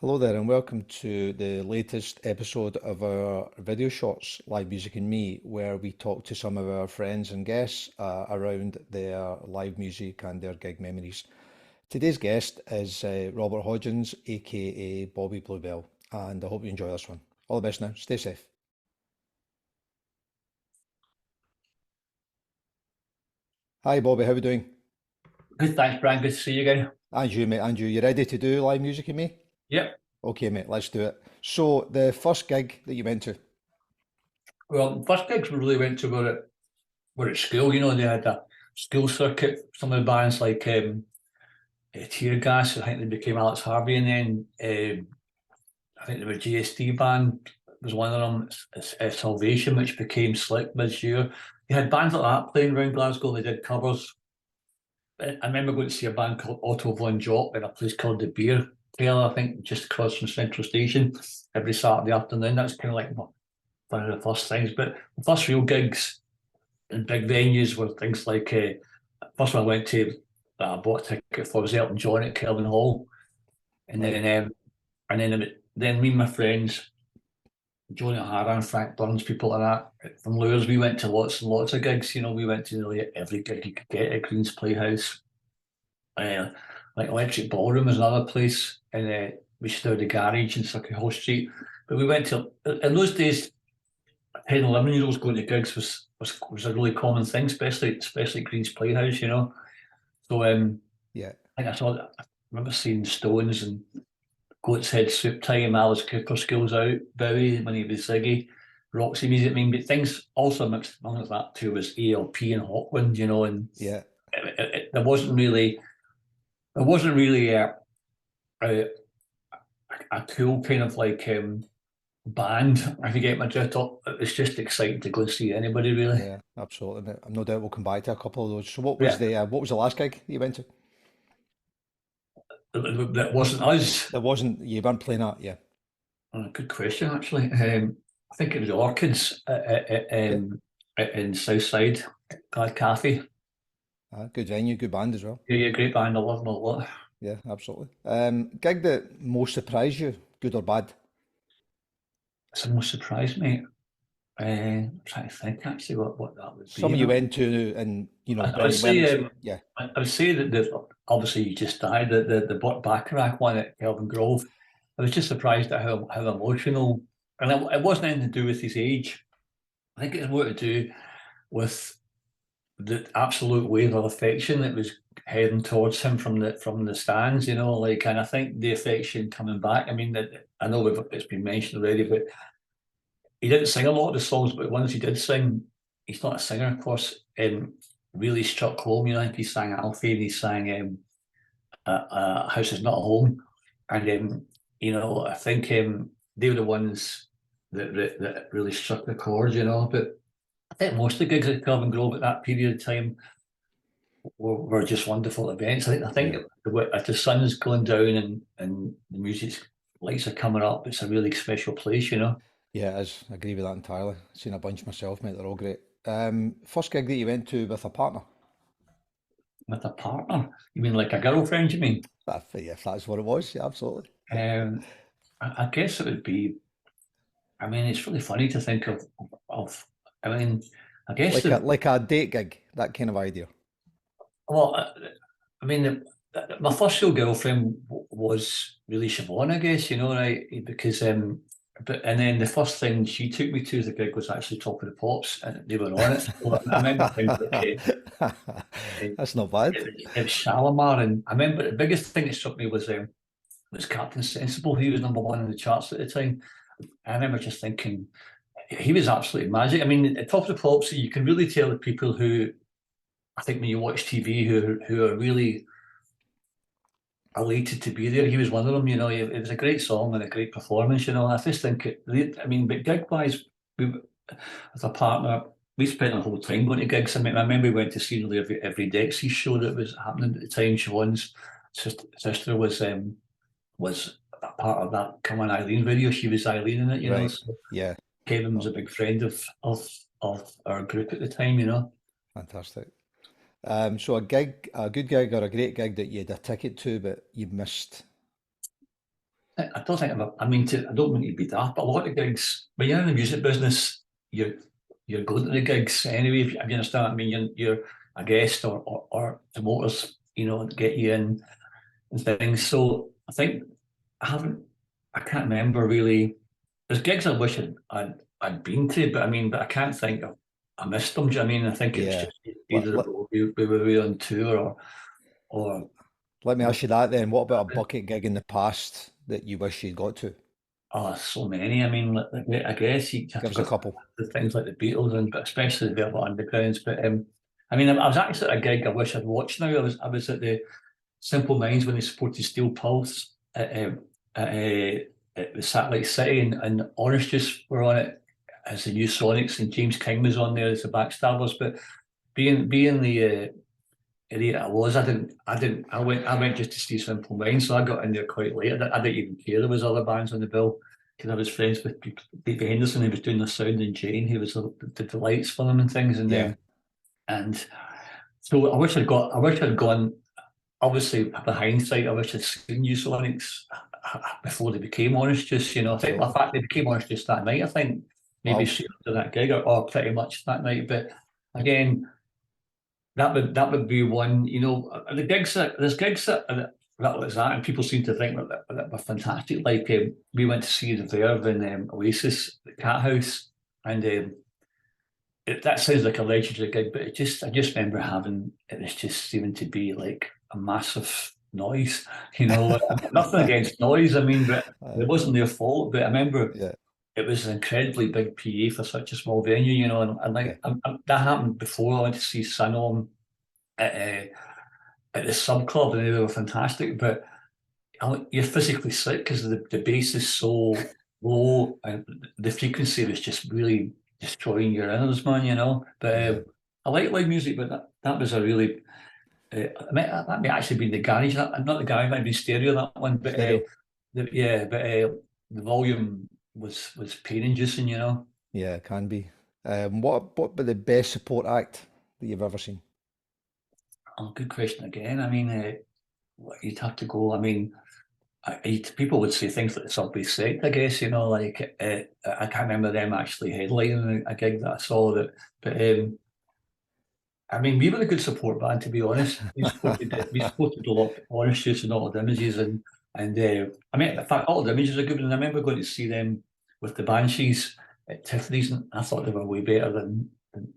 Hello there, and welcome to the latest episode of our video shorts, Live Music and Me, where we talk to some of our friends and guests around their live music and their gig memories. Today's guest is Robert Hodgens, aka Bobby Bluebell, and I hope you enjoy this one. All the best now. Stay safe. Hi, Bobby. How are we doing? Good, thanks, Brian. Good to see you again. And you, mate. And you. You ready to do Live Music and Me? Yep. Okay, mate. Let's do it. So, the first gig that you went to? Well, first gigs we really went to were at school. They had a school circuit. Some of the bands like Tear Gas, I think they became Alex Harvey, and then I think they were GST band was one of them. Salvation, which became Slick this year. You had bands like that playing around Glasgow. They did covers. I remember going to see a band called Otto Von Jock in a place called the Beer Tail, I think, just across from Central Station every Saturday afternoon. That's kind of like one of the first things. But the first real gigs in big venues were things like first one I went to, I bought a ticket for was Elton John at Kelvin Hall, and Right. then me and my friends, Johnny O'Hara and Frank Burns, people like that from Lures, we went to lots and lots of gigs. We went to nearly every gig you could get at Queen's Playhouse. Uh, like Electric Ballroom is another place, and we used to do the garage in Circuit Hall Street. But we went to in those days, 10, 11-year-olds going to gigs was a really common thing, especially at Queen's Playhouse. So Yeah. I think I remember seeing Stones and Goat's Head Soup Time, Alice Cooper, Schools Out, Bowie when he was Ziggy, Roxy Music. I mean, but things also mixed among that too was ELP and Hawkwind, and Yeah. there wasn't really a cool kind of like band. If you get my drift up, it's just exciting to go and see anybody really. Yeah, absolutely, mate. I've no doubt we'll come back to a couple of those. So Yeah, what was the last gig that you went to? that wasn't us. That wasn't you weren't playing that, yeah. Good question, actually. I think it was Orchids Okay. in Southside, Glad Cafe. Good venue, good band as well. Yeah, yeah, great band. I love them a lot. Yeah, absolutely. Gig that most surprised you, good or bad? It's almost surprised me. I'm trying to think actually what that would be. Some you went to and I would when say it's yeah, I would say that obviously you just died the Burt Bacharach one at Kelvin Grove. I was just surprised at how emotional, and it wasn't anything to do with his age. I think it's more to do with the absolute wave of affection that was heading towards him from the stands. And I think the affection coming back. I mean, I know it's been mentioned already, but he didn't sing a lot of the songs, but ones he did sing, he's not a singer, of course. Really struck home. I think he sang Alfie and he sang House is Not a Home. And I think they were the ones that really struck the chord. But I think most of the gigs at Kelvin Grove at that period of time were just wonderful events. I think yeah, if the sun's going down and the music lights are coming up, it's a really special place. yeah. I agree with that entirely. Seen a bunch myself, mate. They're all great. First gig that you went to with a partner. With a partner. You mean like a girlfriend, you mean? Yeah, if that's what it was, yeah, absolutely. Um, I guess it would be. I mean, it's really funny to think of. I mean, I guess Like a date gig, that kind of idea. well, I mean, my first real girlfriend was really Siobhan, I guess, right? Because and then the first thing she took me to as a gig was actually Top of the Pops, and they were on it. So I remember things like That's not bad. it was Shalimar, and I remember the biggest thing that struck me was Captain Sensible. He was number one in the charts at the time. I remember just thinking he was absolutely magic. I mean, at Top of the Pops, you can really tell the people who I think when you watch TV who are really elated to be there. He was one of them. It was a great song and a great performance. I just think I mean, but gig wise, with a partner, we spent the whole time going to gigs. I mean, I remember we went to see nearly every Dexys show that was happening at the time. Siobhan's sister was a part of that Come On Eileen video. She was Eileen in it. Right. So Yeah. Kevin was Oh, a big friend of our group at the time. fantastic. So a good gig or a great gig that you had a ticket to, but you missed. I don't think I mean to. I don't mean to be daft, but a lot of gigs when you're in the music business, you're going to the gigs anyway. If you understand what I mean, you're a guest or promoters, get you in and things. So I think I haven't. I can't remember really. There's gigs I wish I'd been to, but I can't think of. I missed them. Do you know what I mean? I think it was Yeah. just Let, either let, we were on tour or let me ask you that then. What about a bucket gig in the past that you wish you'd got to? oh, so many. I mean, I guess you have Give to us a go couple. to things like the Beatles and but especially the Velvet Undergrounds. But I mean, I was actually at a gig I wish I'd watched now. I was at the Simple Minds when they supported Steel Pulse at the Satellite City, and Orange Juice were on it as the new Sonics, and James King was on there as the backstabbers. But being the idiot I was, I went just to see Simple Minds, so I got in there quite late. I didn't even care there was other bands on the bill because I was friends with David Henderson, who was doing the sound, and Jane, who was the lights for them and things, Yeah. and so I wish I'd gone. Obviously, with hindsight, I wish I'd seen New Sonics before they became Honest Juice. I think the Absolutely. fact they became Honest Juice that night, I think maybe Wow. straight after that gig, or pretty much that night. But again, that would be one. The gigs there's gigs that was that, and people seem to think that were fantastic. Like we went to see the Verve in Oasis, the Cat House, and that sounds like a legendary gig, but I just remember having it was just seeming to be like a massive noise. Nothing against noise. I mean, but it wasn't their fault. But I remember Yeah. it was an incredibly big PA for such a small venue. And Yeah. like that happened before. I went to see Sanom at, uh, at the sub club, and they were fantastic. But you're physically sick because the bass is so low and the frequency was just really destroying your innards, man. But Yeah. I like live music, but that was a really that may actually be the garage, not the garage, might be stereo that one. But Stereo. the volume was pain inducing. Yeah, it can be. What be the best support act that you've ever seen? Oh, good question again. I mean, you'd have to go. I mean, people would say things like the Subway Sect, I guess, like I can't remember them actually headlining a gig that I saw that, but I mean, we were a good support band, to be honest. We supported a lot of Orange Juice and all of the images, and I mean, in fact, all of the images are good. And I remember going to see them with the Banshees at Tiffany's, and I thought they were way better than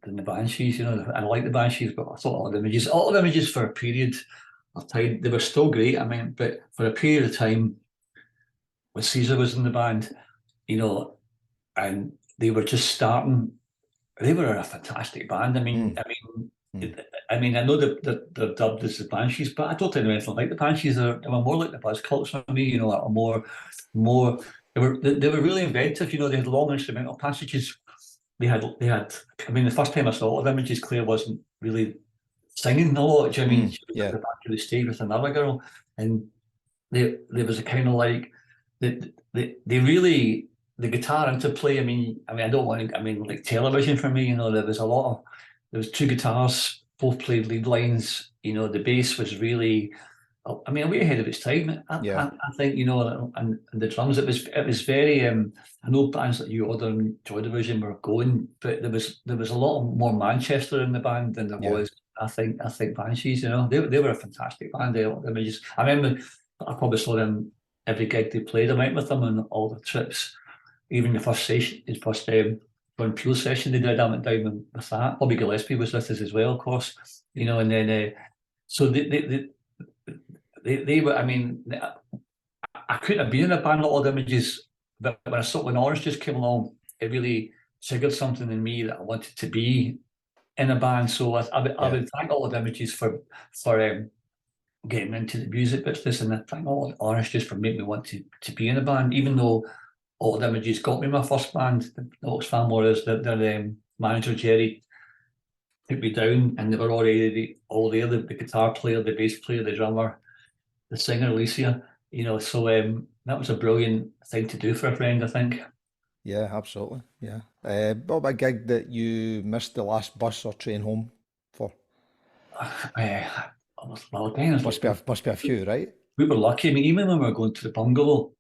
the Banshees. I like the Banshees, but I thought all the images for a period of time, they were still great. I mean, but for a period of time when Caesar was in the band, you know, and they were just starting. They were a fantastic band. I mean, Mm, I mean, mm. I mean, I know that they're dubbed as the Banshees, but I don't think they're anything like the Banshees. They were more like the Buzzcocks for me. Like a more. They were really inventive. They had long instrumental passages. They had. I mean, the first time I saw the images, Claire wasn't really singing a lot. Do you know what I mean? She was at Yeah. the back of the stage with another girl, and there was a kind of like they really the guitar interplay. I don't want to. I mean, like television for me. There was two guitars, both played lead lines. The bass was really. I mean, way ahead of its time. Yeah. I think and the drums. It was very. I know bands like You Order and Joy Division were going, but there was a lot more Manchester in the band than there Yeah. was. I think Banshees. They were a fantastic band. I remember I probably saw them every gig they played. I went with them on all the trips. Even the first session, his first John Peel session they did, I went down with that. Bobby Gillespie was with us as well, of course. And then so they were. I mean, I couldn't have been in a band like all the images, but when Orange just came along, it really triggered something in me that I wanted to be in a band. So I Yeah. would thank all the images for getting into the music business, and I thank all Orange just for making me want to be in a band, even though all the images got me my first band, the Oxfam Warriors. Their manager Jerry took me down, and they were already all there. The guitar player, the bass player, the drummer, the singer Alicia. So that was a brilliant thing to do for a friend, I think. Yeah, absolutely. Yeah. What about a gig that you missed the last bus or train home for? Well, again, Must be a few, right? we were lucky. I mean, even when we were going to the bungalow,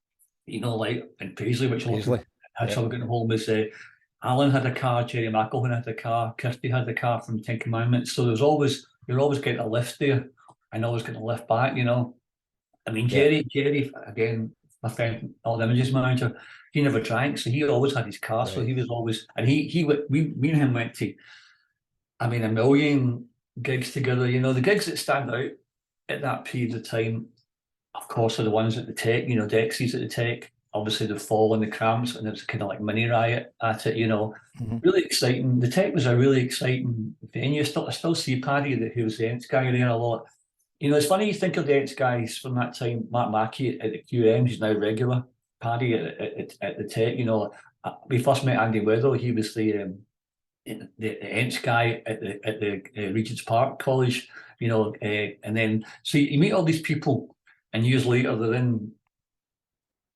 you know, like in Paisley, which a lot of Paisley. people had Yeah. trouble getting home, was Alan had a car, Jerry McElhone had a car, Kirsty had the car from Ten Commandments. So you're always getting a lift there and always getting a lift back, you know. I mean, Yeah. Jerry, again, my friend, Old Images manager, he never drank, so he always had his car. So Right. he was always, and me and him went to, I mean, a million gigs together. You know, the gigs that stand out at that period of time, of course, are the ones at the Tech, you know, Dexys at the Tech. Obviously, the Fall and the Cramps, and there was kind of like mini riot at it, you know. Mhm. Really exciting. The Tech was a really exciting venue. I still see Paddy, who was the Ents guy, there a lot. You know, it's funny you think of the Ents guys from that time. Mark Mackey at the QM, he's now regular. Paddy at the Tech, you know. We first met Andy Weather. He was the Ents guy at the Regent's Park College, you know, and then so you meet all these people, and years later they're in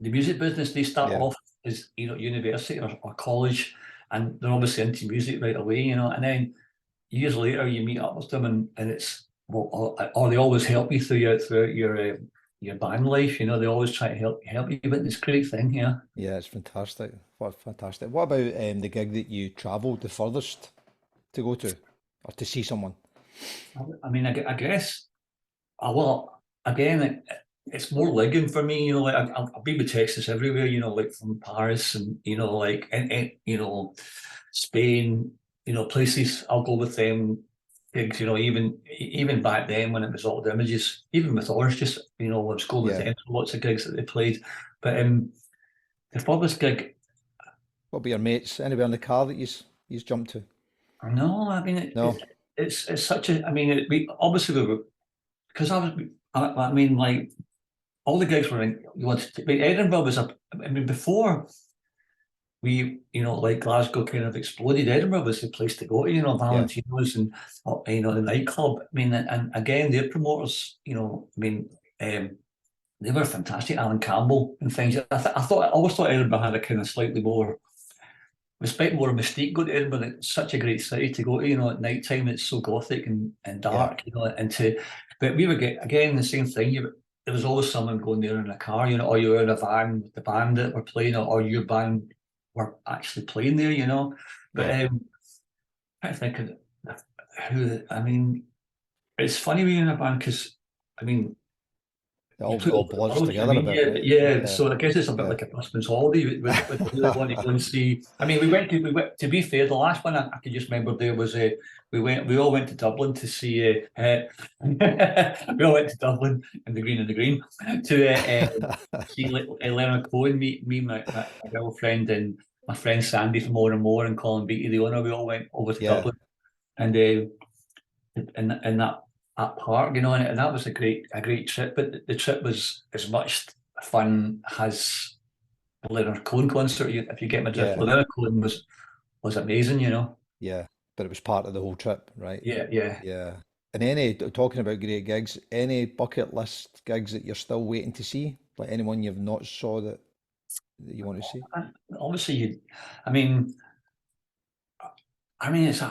the music business. They start Yeah. off as, you know, university or college, and they're obviously into music right away, you know, and then years later you meet up with them, and it's well, or they always help you throughout your band life, you know. They always try to help you, but it's a great thing, yeah. Yeah, it's fantastic. What fantastic. What about the gig that you travelled the furthest to go to or to see someone? I mean, I guess, well, again, it's more Ligon for me, you know. Like I've been with Texas everywhere, you know, like from Paris and, you know, like and you know, Spain, you know, places. I'll go with them gigs, you know. Even back then when it was all the images, even with Orange, just, you know, I was going with Yeah. them to lots of gigs that they played. But the furthest gig, What about your mates? Anywhere in the car that you's jumped to? no, I mean No. it's such a. I mean, we obviously we were, because I mean, like, all the gigs were in, you wanted to, but Edinburgh was I mean, before we, you know, like Glasgow kind of exploded, Edinburgh was the place to go to, you know, Yeah. Valentino's and, you know, the nightclub. I mean, and again, their promoters, you know, I mean, they were fantastic, Alan Campbell and things. I always thought Edinburgh had a kind of slightly more respect, more mystique. Go to Edinburgh, it's such a great city to go to, you know, at night time. It's so gothic and Yeah. dark, you know, but we would get, again, the same thing. There was always someone going there in a car, you know, or you were in a van with the band that were playing, or your band were actually playing there, you know. But Yeah. I think of who, I mean, it's funny being in a band because, I mean, It you all, put all all the blurs world, I together a mean, bit, yeah, right? yeah. Yeah. So I guess it's a bit Yeah. like a busman's holiday. With really want to go and see. I mean, we went. To be fair, the last one I can just remember there was we all went to Dublin to see. We all went to Dublin in the green to see Leonard Cohen. Me, my girlfriend, and my friend Sandy from More and More, and Colin Beattie, the owner. We all went over to Yeah. Dublin, and in that park, you know, and that was a great trip. But the trip was as much fun as the Leonard Cohen concert. If you get my drift, Yeah. Leonard Cohen was amazing, you know. Yeah. But it was part of the whole trip, right? Yeah, yeah. Yeah. And talking about great gigs, any bucket list gigs that you're still waiting to see? Like anyone you've not saw that you want to see? And obviously, I mean, it's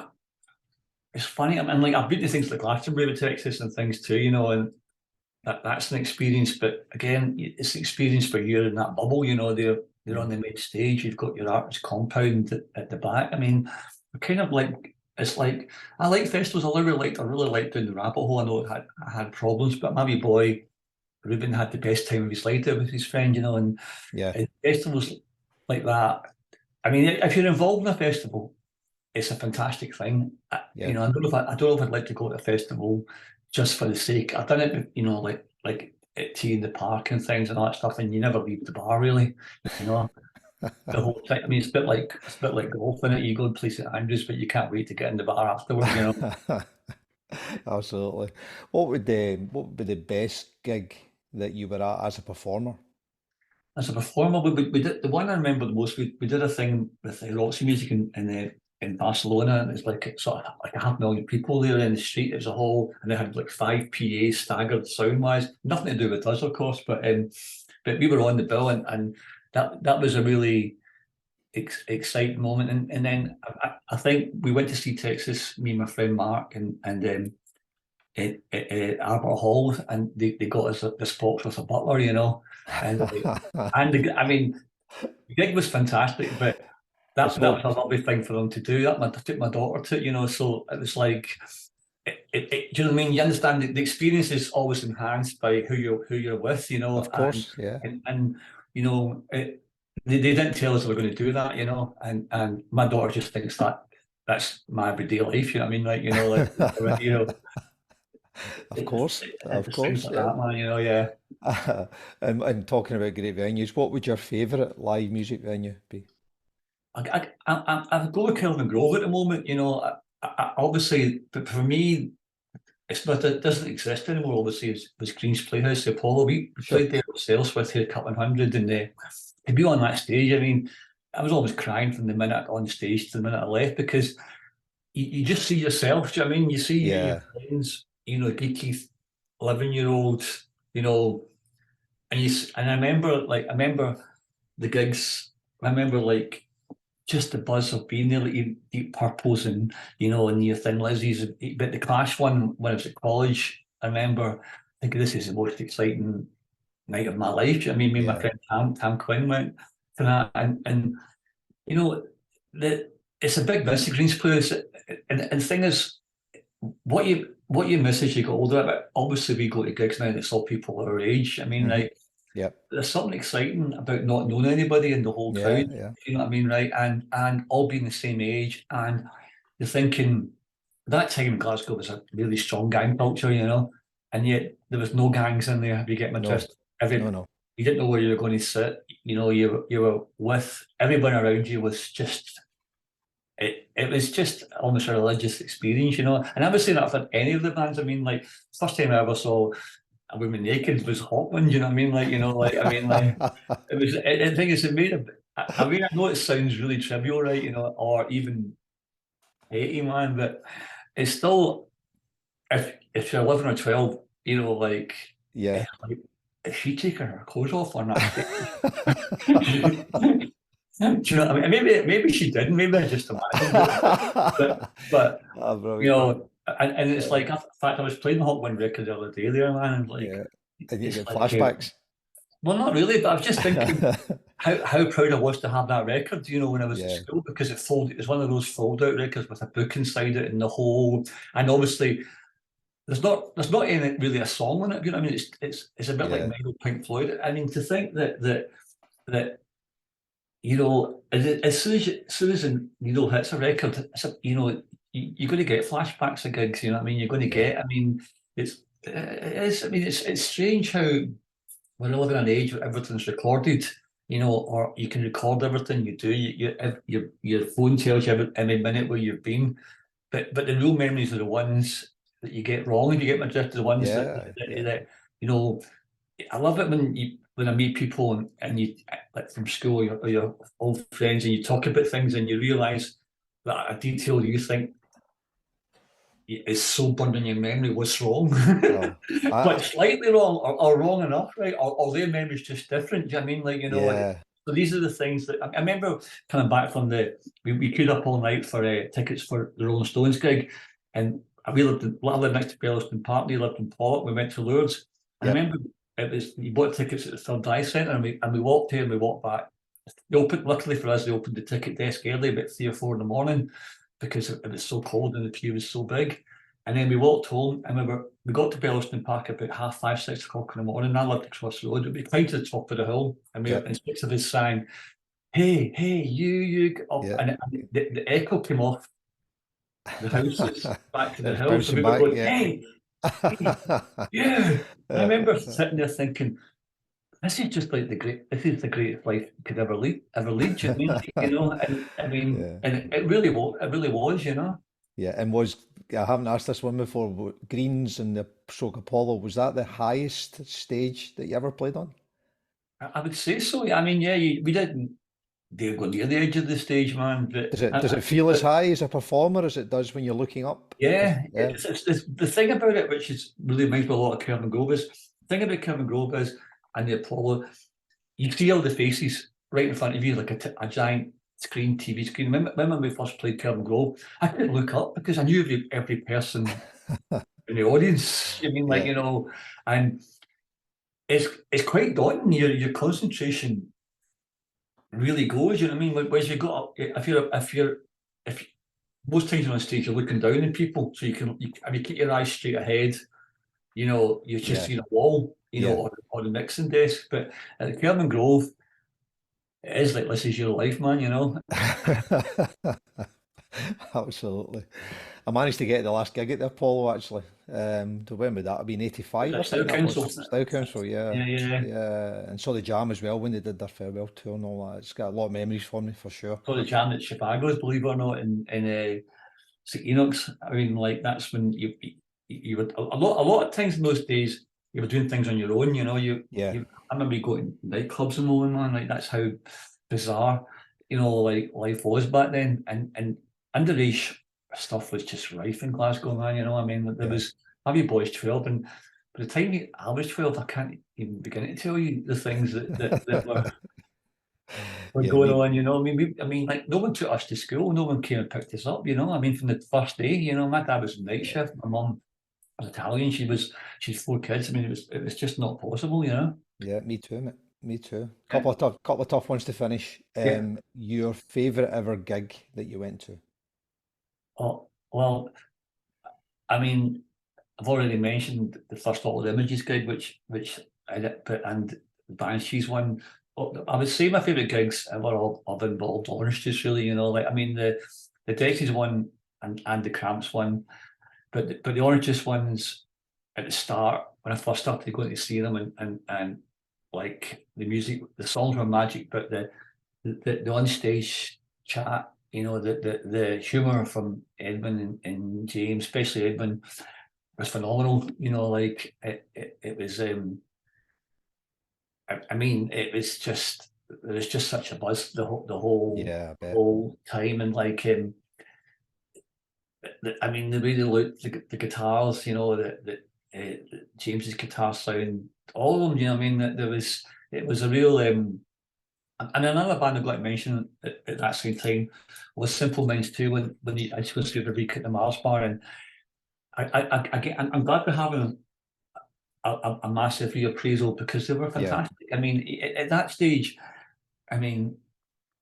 it's funny. I mean, like, I've been to things like Glastonbury with Texas and things too, you know, and that's an experience. But again, it's an experience for you in that bubble, you know. They're on Mm. the main stage. You've got your artist compound at the back. I mean, kind of like, it's like, I like festivals. I really liked doing the rabbit hole. I know I had problems, but my wee boy Ruben had the best time of his life there with his friend, you know. Yeah. And festivals like that. I mean, if you're involved in a festival, it's a fantastic thing. Yeah. You know, I don't know if I'd like to go to a festival just for the sake. I've done it, you know, like at tea in the park and things and all that stuff, and you never leave the bar really. You know, the whole thing. I mean, it's a bit like golf in it. You go and play St Andrews, but you can't wait to get in the bar afterwards. You know. Absolutely. What would be the best gig that you were at as a performer? As a performer, we did the one I remember the most. We did a thing with Roxy Music in Barcelona, and it's like sort of like 500,000 people there in the street. It was a hall, and they had like 5 PAs staggered sound wise. Nothing to do with us, of course, but we were on the bill, and that was a really exciting moment. And then I think we went to see Texas, me and my friend Mark, and at Albert Hall, and they got us this box with a butler, you know, and I mean, the gig was fantastic, but that was a lovely thing for them to do. I took my daughter to it, you know, so it was like, do you know what I mean? You understand that the experience is always enhanced by who you're with, you know. Of course, yeah. And you know, they didn't tell us they were going to do that, you know, and my daughter just thinks that's my everyday life, you know what I mean? Like, you know, like, you know. Of course, of course, Like yeah. that, man, you know, yeah. And talking about great venues, what would your favourite live music venue be? I go with Kelvin Grove at the moment, you know. Obviously, but for me, it doesn't exist anymore. Obviously, it was Green's Playhouse, the Apollo. We Sure. played there ourselves with a couple of hundred, and to be on that stage, I mean, I was always crying from the minute on stage to the minute I left, because you just see yourself. Do you know what I mean? You see your Yeah, friends, you know, geeky 11-year-old, you know, and I remember the gigs. I remember like just the buzz of being there, like Deep Purples and, you know, and your Thin Lizzies. But the Clash one, when I was at college, I remember thinking, this is the most exciting night of my life. Do you know what I mean? Me and my yeah, friend Tam Quinn went to that, and you know, it's a big miss, the Greens Place. And the thing is, what you miss as you get older. But obviously, we go to gigs now and it's all people our age. I mean, hmm, like, yep, there's something exciting about not knowing anybody in the whole yeah, crowd. yeah, You know what I mean, right? And all being the same age, and you're thinking that time in Glasgow was a really strong gang culture, you know, and yet there was no gangs in there. If you get my no, drift, every no, you didn't know where you were going to sit. You know, you were with everyone around you was just. It was just almost a religious experience, you know. And I was saying that for any of the bands. I mean, like, first time I ever saw a woman naked was Hawkwind, you know what I mean? Like, you know, like, I mean, like, no. it was, I think it's made a, I mean, I know it sounds really trivial, right, you know, or even petty, man, but it's still, if you're 11 or 12, you know, like, Yeah. like, is she taking her clothes off on that stage? Do you know what I mean? Maybe she didn't, maybe I just imagined it, but Ah, you brilliant. know, and it's like, in fact, I was playing the Hawkwind record the other day there, man, and like, Yeah. And you it's get like, flashbacks. well, not really, but I was just thinking how proud I was to have that record, you know, when I was at Yeah. school, because it was one of those fold out records with a book inside it and the whole, and obviously there's not any really a song on it, you know what I mean? It's a bit like Yeah. Metal Pink Floyd. I mean, to think that you know, as soon as the needle hits a record, you know, you're going to get flashbacks of gigs. You know what I mean? You're going to Yeah. get. I mean, it is. I mean, it's strange how we're living in an age where everything's recorded. You know, or you can record everything you do. Your phone tells you every minute where you've been. But the real memories are the ones that you get wrong. If you get my drift, the ones Yeah. Yeah. that you know. I love it when I meet people and you, like, from school, or your old friends, and you talk about things and you realise that a detail you think is so burned in your memory was wrong, Oh, but slightly wrong, or wrong enough, right? Or their memory's just different. Do you know what I mean? Like, you know, yeah. so these are the things that I remember coming back from we queued up all night for tickets for the Rolling Stones gig, and I lived next to Belliston Park. They lived in Pollock. We went to Lourdes, and I Yep. remember we bought tickets at the Third Eye Centre, and we walked here and we walked back. They opened, luckily for us, they opened the ticket desk early, about 3 or 4 in the morning, because it was so cold and the queue was so big. And then we walked home, and we got to Belliston Park about 5:30, 6 o'clock in the morning. I lived across the road. We climbed to the top of the hill, Yep. and 6 of us sang, "Hey, hey, you get up," Yeah. and the echo came off the houses back to It the was hill. So bouncing we were back. going, Yeah. "Hey, hey, yeah." I remember sitting there thinking, this is just like this is the greatest life you could ever lead. Do you know what I mean? Like, you know, and I mean, Yeah. and it really was, you know. Yeah. And I haven't asked this one before, but Greens and the Stroke Apollo, was that the highest stage that you ever played on? I would say so. Yeah. I mean, yeah, we didn't dare go near the edge of the stage, man. Does it feel as high as a performer as it does when you're looking up? Yeah, Yeah. it's the thing about it, which is really reminds me a lot of Kelvin Grove, is the thing about Kelvin Grove is, and the Apollo, you see all the faces right in front of you, like a giant screen, TV screen. Remember when we first played Kelvin Grove, I couldn't look up because I knew every person in the audience. I mean, like, Yeah. And it's quite daunting. Your concentration really goes. You know what I mean? Whereas you got if most times you're on stage, you're looking down on people, so if you keep your eyes straight ahead, you're just Yeah. seeing a wall, Yeah. or the mixing desk. But at the Kelvin Grove, it is like this is your life, man. Absolutely. I managed to get the last gig at the Apollo actually. To when would that have been? 85, I Still think that was. council. Style Council, yeah. Yeah, yeah. Yeah. And saw the Jam as well when they did their farewell tour and all that. It's got a lot of memories for me for sure. So the jam at Chicago's, believe it or not, in St. Enoch's. I mean, like that's when you would a lot of times in those days you were doing things on your own. Yeah. I remember you going to nightclubs and all, man. Like that's how bizarre, like life was back then. And underage stuff was just rife in Glasgow, man. I mean, there Yeah. was Abbey Boys 12, and by the time I was 12, I can't even begin to tell you the things that were Yeah, going me. on. Like no one took us to school, no one came and picked us up. I mean, from the first day, my dad was night Yeah. shift, my mum was Italian. She's four kids. I mean, it was just not possible. Yeah, me too, mate. Me too. Yeah. Couple of tough ones to finish. Yeah. Your favorite ever gig that you went to? Oh, well, I mean, I've already mentioned the first All Images gig, which I did, and the Banshees one. I would say my favourite gigs ever have involved orange juice, really. Like I mean the Dexys one and the Cramps one, but the orange juice ones at the start when I first started going to see them, and like the music, the songs were magic, but the onstage chat, the humour from Edmund and James, especially Edmund, was phenomenal. Like it was. I mean, it was just there was just such a buzz the whole Yeah, I bet. whole time, and like I mean the way they looked, the guitars, James's guitar sound, all of them. I mean that it was a real. And another band I'd like to mention at that same time was Simple Minds too. When I just went through the week at the Mars Bar, and I'm glad we're having a massive reappraisal because they were Yeah. fantastic. I mean, at that stage, I mean,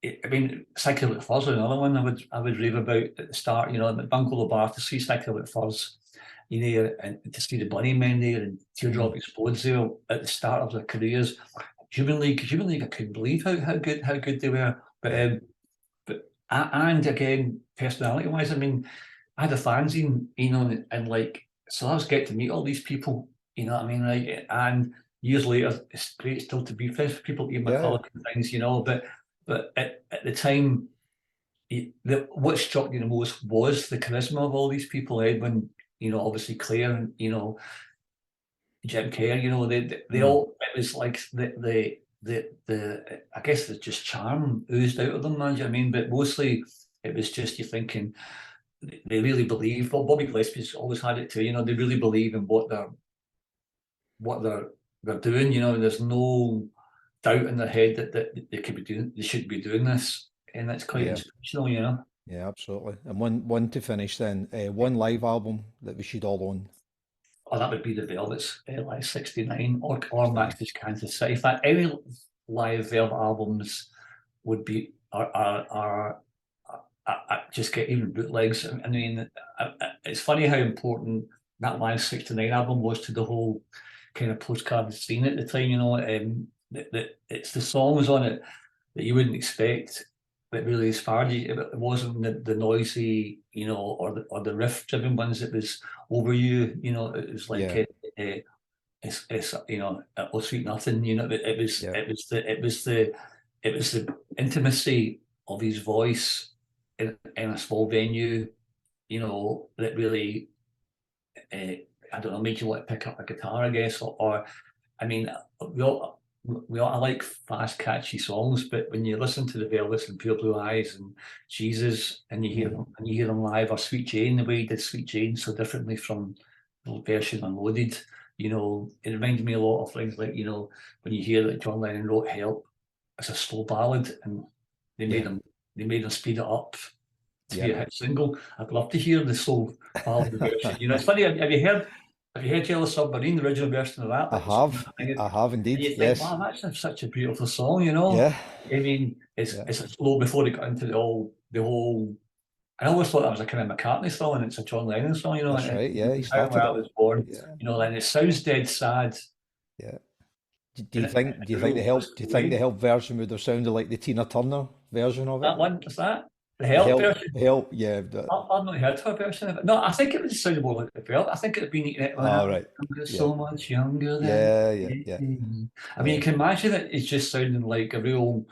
Psychedelic Fuzz was another one I would rave about at the start. At Bungalow Bar to see Psychedelic Fuzz, and to see the Bunny Men there and Mm. Teardrop Explodes there at the start of their careers. Human League, I couldn't believe how good they were. Yeah. And again, personality wise, I mean, I had a fanzine, and like, so I was getting to meet all these people, you know what I mean? Like, and years later, it's great still to be friends with people, even my Yeah. colleagues and things, but at the time, what struck me the most was the charisma of all these people. Edwin, obviously Claire, and Jim Kerr, they Mm. all, it was like I guess the just charm oozed out of them, man. Do you know what I mean? But mostly it was just you thinking they really believe. Well, Bobby Gillespie's always had it too. They really believe in what they're doing. And there's no doubt in their head that they could be doing, they should be doing this, and that's quite Yeah. inspirational. Yeah, absolutely. And one to finish then. One live album that we should all own. Oh, that would be the Velvets, like 69, or Stunning. Max's Kansas City. In fact, any live Velvet albums would be are I just get even bootlegs. I mean, it's funny how important that live '69 album was to the whole kind of postcard scene at the time. That it's the songs on it that you wouldn't expect that really inspired you. It wasn't the noisy, or the riff-driven ones. It was over you. It was like Yeah. it's oh sweet nothing. It was Yeah. it was the it was the it was the intimacy of his voice in a small venue, that really, I don't know, made you want to pick up a guitar, I guess, or I mean, I like fast, catchy songs, but when you listen to the Velvets and Pure Blue Eyes and Jesus, and Mm. you hear them live, or Sweet Jane, the way he did Sweet Jane so differently from the version Unloaded, it reminds me a lot of things like, when you hear that John Lennon wrote Help as a slow ballad, and they made Yeah. him they made him speed it up to be a hit single. I'd love to hear the soul ballad version. You know, it's funny. Have you heard Yellow Submarine, the original version of that? I have indeed. And you think, Yes. wow, that's such a beautiful song. You know, Yeah. I mean, it's a slow before they got into the whole. I always thought that was a kind of McCartney song, and it's a John Lennon song. You know, That's right. Yeah, he started where I was born. Yeah. You know, and it sounds dead sad. Yeah. Do you think the Help version would have sounded like the Tina Turner version of it? That one, is that the Help version? Help, yeah. I've not heard her version of it. No, I think it would sound more like the Belt. I think it'd been right. So much younger than yeah. I mean, you can imagine it. It's just sounding like a real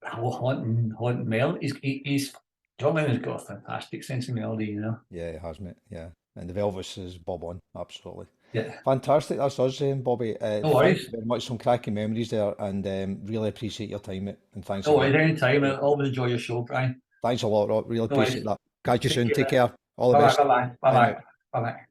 haunting melody. He's John Lennon's got a fantastic sense of melody, you know. Yeah, he has, mate. Yeah, and the Velvis is bob on, absolutely. Yeah. Fantastic. That's us, Bobby. No worries. Thank you very much. Some cracking memories there, and really appreciate your time, mate. And thanks. No worries. Anytime. I always enjoy your show, Brian. Thanks a lot, Rob. Really appreciate that. Catch you soon. Take care. All the Bye best. bye. Bye bye. Bye bye.